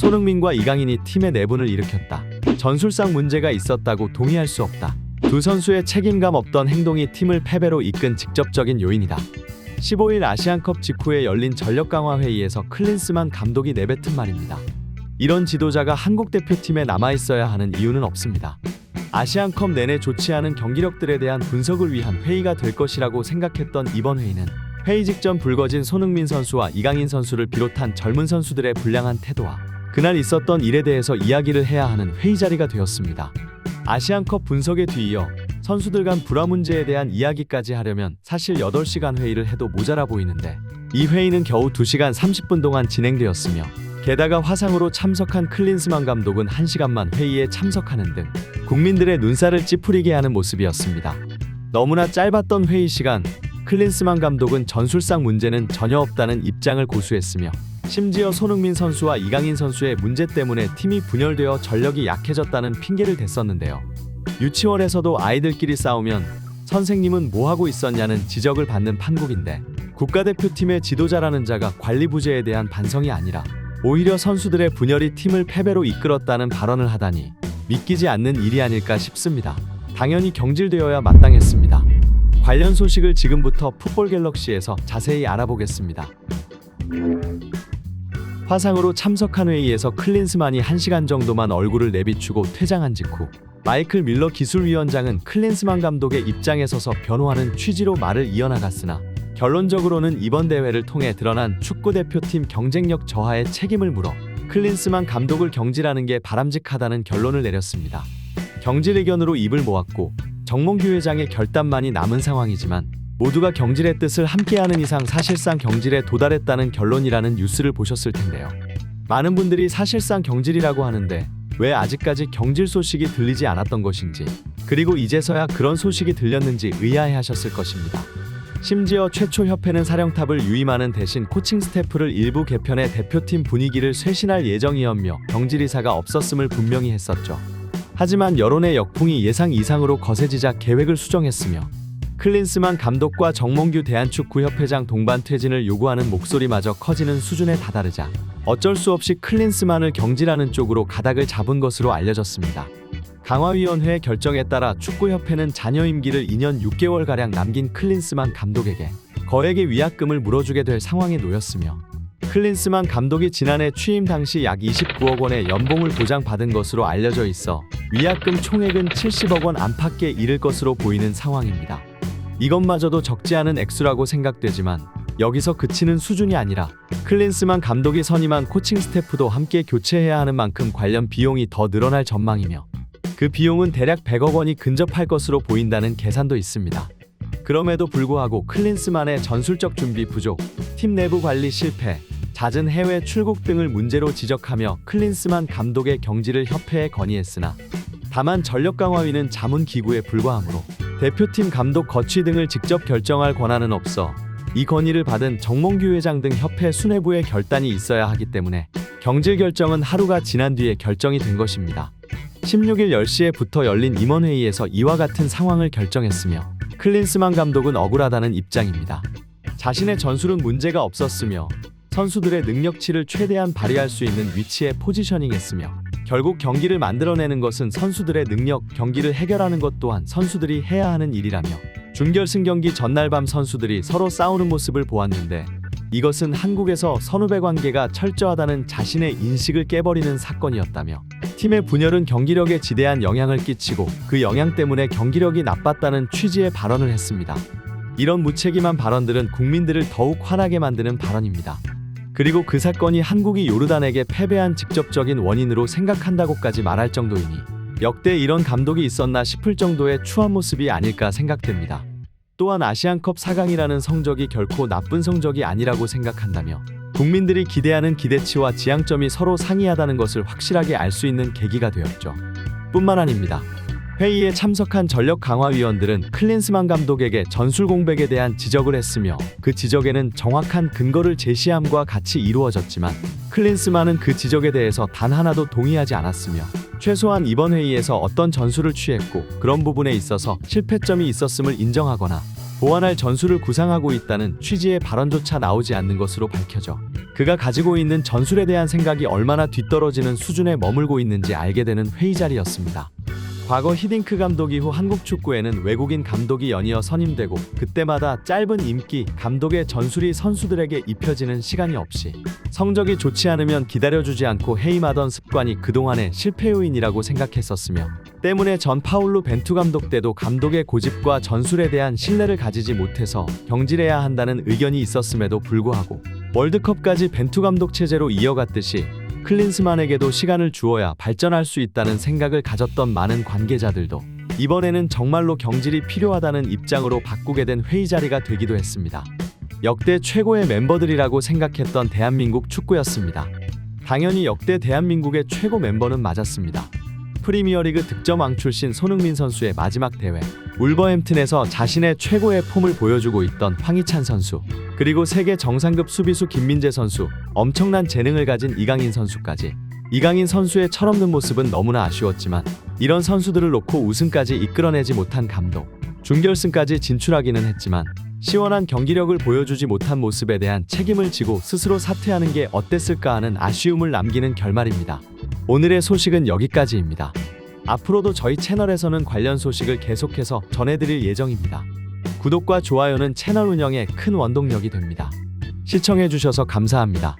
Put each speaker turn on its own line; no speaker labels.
손흥민과 이강인이 팀의 내분을 일으켰다. 전술상 문제가 있었다고 동의할 수 없다. 두 선수의 책임감 없던 행동이 팀을 패배로 이끈 직접적인 요인이다. 15일 아시안컵 직후에 열린 전력 강화 회의에서 클린스만 감독이 내뱉은 말입니다. 이런 지도자가 한국 대표팀에 남아있어야 하는 이유는 없습니다. 아시안컵 내내 좋지 않은 경기력들에 대한 분석을 위한 회의가 될 것이라고 생각했던 이번 회의는 회의 직전 불거진 손흥민 선수와 이강인 선수를 비롯한 젊은 선수들의 불량한 태도와 그날 있었던 일에 대해서 이야기를 해야 하는 회의 자리가 되었습니다. 아시안컵 분석에 뒤이어 선수들 간 불화 문제에 대한 이야기까지 하려면 사실 8시간 회의를 해도 모자라 보이는데 이 회의는 겨우 2시간 30분 동안 진행되었으며 게다가 화상으로 참석한 클린스만 감독은 1시간만 회의에 참석하는 등 국민들의 눈살을 찌푸리게 하는 모습이었습니다. 너무나 짧았던 회의 시간, 클린스만 감독은 전술상 문제는 전혀 없다는 입장을 고수했으며 심지어 손흥민 선수와 이강인 선수의 문제 때문에 팀이 분열되어 전력이 약해졌다는 핑계를 댔었는데요. 유치원에서도 아이들끼리 싸우면 선생님은 뭐하고 있었냐는 지적을 받는 판국인데 국가대표팀의 지도자라는 자가 관리 부재에 대한 반성이 아니라 오히려 선수들의 분열이 팀을 패배로 이끌었다는 발언을 하다니 믿기지 않는 일이 아닐까 싶습니다. 당연히 경질되어야 마땅했습니다. 관련 소식을 지금부터 풋볼 갤럭시에서 자세히 알아보겠습니다. 화상으로 참석한 회의에서 클린스만이 1시간 정도만 얼굴을 내비추고 퇴장한 직후 마이클 밀러 기술위원장은 클린스만 감독의 입장에 서서 변호하는 취지로 말을 이어나갔으나 결론적으로는 이번 대회를 통해 드러난 축구대표팀 경쟁력 저하의 책임을 물어 클린스만 감독을 경질하는 게 바람직하다는 결론을 내렸습니다. 경질 의견으로 입을 모았고 정몽규 회장의 결단만이 남은 상황이지만 모두가 경질의 뜻을 함께하는 이상 사실상 경질에 도달했다는 결론이라는 뉴스를 보셨을 텐데요. 많은 분들이 사실상 경질이라고 하는데 왜 아직까지 경질 소식이 들리지 않았던 것인지, 그리고 이제서야 그런 소식이 들렸는지 의아해하셨을 것입니다. 심지어 최초 협회는 사령탑을 유임하는 대신 코칭 스태프를 일부 개편해 대표팀 분위기를 쇄신할 예정이었며 경질 의사가 없었음을 분명히 했었죠. 하지만 여론의 역풍이 예상 이상으로 거세지자 계획을 수정했으며 클린스만 감독과 정몽규 대한축구협회장 동반 퇴진을 요구하는 목소리마저 커지는 수준에 다다르자 어쩔 수 없이 클린스만을 경질하는 쪽으로 가닥을 잡은 것으로 알려졌습니다. 강화위원회의 결정에 따라 축구협회는 잔여 임기를 2년 6개월가량 남긴 클린스만 감독에게 거액의 위약금을 물어주게 될 상황에 놓였으며 클린스만 감독이 지난해 취임 당시 약 29억 원의 연봉을 보장받은 것으로 알려져 있어 위약금 총액은 70억 원 안팎에 이를 것으로 보이는 상황입니다. 이것마저도 적지 않은 액수라고 생각되지만 여기서 그치는 수준이 아니라 클린스만 감독이 선임한 코칭 스태프도 함께 교체해야 하는 만큼 관련 비용이 더 늘어날 전망이며 그 비용은 대략 100억 원이 근접할 것으로 보인다는 계산도 있습니다. 그럼에도 불구하고 클린스만의 전술적 준비 부족, 팀 내부 관리 실패, 잦은 해외 출국 등을 문제로 지적하며 클린스만 감독의 경질을 협회에 건의했으나 다만 전력강화위는 자문기구에 불과하므로 대표팀 감독 거취 등을 직접 결정할 권한은 없어 이 건의를 받은 정몽규 회장 등 협회 수뇌부의 결단이 있어야 하기 때문에 경질 결정은 하루가 지난 뒤에 결정이 된 것입니다. 16일 10시에부터 열린 임원회의에서 이와 같은 상황을 결정했으며 클린스만 감독은 억울하다는 입장입니다. 자신의 전술은 문제가 없었으며 선수들의 능력치를 최대한 발휘할 수 있는 위치에 포지셔닝했으며 결국 경기를 만들어내는 것은 선수들의 능력, 경기를 해결하는 것 또한 선수들이 해야 하는 일이라며 준결승 경기 전날 밤 선수들이 서로 싸우는 모습을 보았는데 이것은 한국에서 선후배 관계가 철저하다는 자신의 인식을 깨버리는 사건이었다며 팀의 분열은 경기력에 지대한 영향을 끼치고 그 영향 때문에 경기력이 나빴다는 취지의 발언을 했습니다. 이런 무책임한 발언들은 국민들을 더욱 화나게 만드는 발언입니다. 그리고 그 사건이 한국이 요르단에게 패배한 직접적인 원인으로 생각한다고까지 말할 정도이니 역대 이런 감독이 있었나 싶을 정도의 추한 모습이 아닐까 생각됩니다. 또한 아시안컵 4강이라는 성적이 결코 나쁜 성적이 아니라고 생각한다며 국민들이 기대하는 기대치와 지향점이 서로 상이하다는 것을 확실하게 알 수 있는 계기가 되었죠. 뿐만 아닙니다. 회의에 참석한 전력강화위원들은 클린스만 감독에게 전술 공백에 대한 지적을 했으며 그 지적에는 정확한 근거를 제시함과 같이 이루어졌지만 클린스만은 그 지적에 대해서 단 하나도 동의하지 않았으며 최소한 이번 회의에서 어떤 전술을 취했고 그런 부분에 있어서 실패점이 있었음을 인정하거나 보완할 전술을 구상하고 있다는 취지의 발언조차 나오지 않는 것으로 밝혀져 그가 가지고 있는 전술에 대한 생각이 얼마나 뒤떨어지는 수준에 머물고 있는지 알게 되는 회의 자리였습니다. 과거 히딩크 감독 이후 한국 축구에는 외국인 감독이 연이어 선임되고 그때마다 짧은 임기 감독의 전술이 선수들에게 입혀지는 시간이 없이 성적이 좋지 않으면 기다려주지 않고 해임하던 습관이 그동안의 실패 요인이라고 생각했었으며 때문에 전 파울루 벤투 감독 때도 감독의 고집과 전술에 대한 신뢰를 가지지 못해서 경질해야 한다는 의견이 있었음에도 불구하고 월드컵까지 벤투 감독 체제로 이어갔듯이 클린스만에게도 시간을 주어야 발전할 수 있다는 생각을 가졌던 많은 관계자들도 이번에는 정말로 경질이 필요하다는 입장으로 바꾸게 된 회의 자리가 되기도 했습니다. 역대 최고의 멤버들이라고 생각했던 대한민국 축구였습니다. 당연히 역대 대한민국의 최고 멤버는 맞았습니다. 프리미어리그 득점왕 출신 손흥민 선수의 마지막 대회 울버햄튼에서 자신의 최고의 폼을 보여주고 있던 황희찬 선수, 그리고 세계 정상급 수비수 김민재 선수, 엄청난 재능을 가진 이강인 선수까지. 이강인 선수의 철없는 모습은 너무나 아쉬웠지만 이런 선수들을 놓고 우승까지 이끌어내지 못한 감독, 준결승까지 진출하기는 했지만 시원한 경기력을 보여주지 못한 모습에 대한 책임을 지고 스스로 사퇴하는 게 어땠을까 하는 아쉬움을 남기는 결말입니다. 오늘의 소식은 여기까지입니다. 앞으로도 저희 채널에서는 관련 소식을 계속해서 전해드릴 예정입니다. 구독과 좋아요는 채널 운영에 큰 원동력이 됩니다. 시청해주셔서 감사합니다.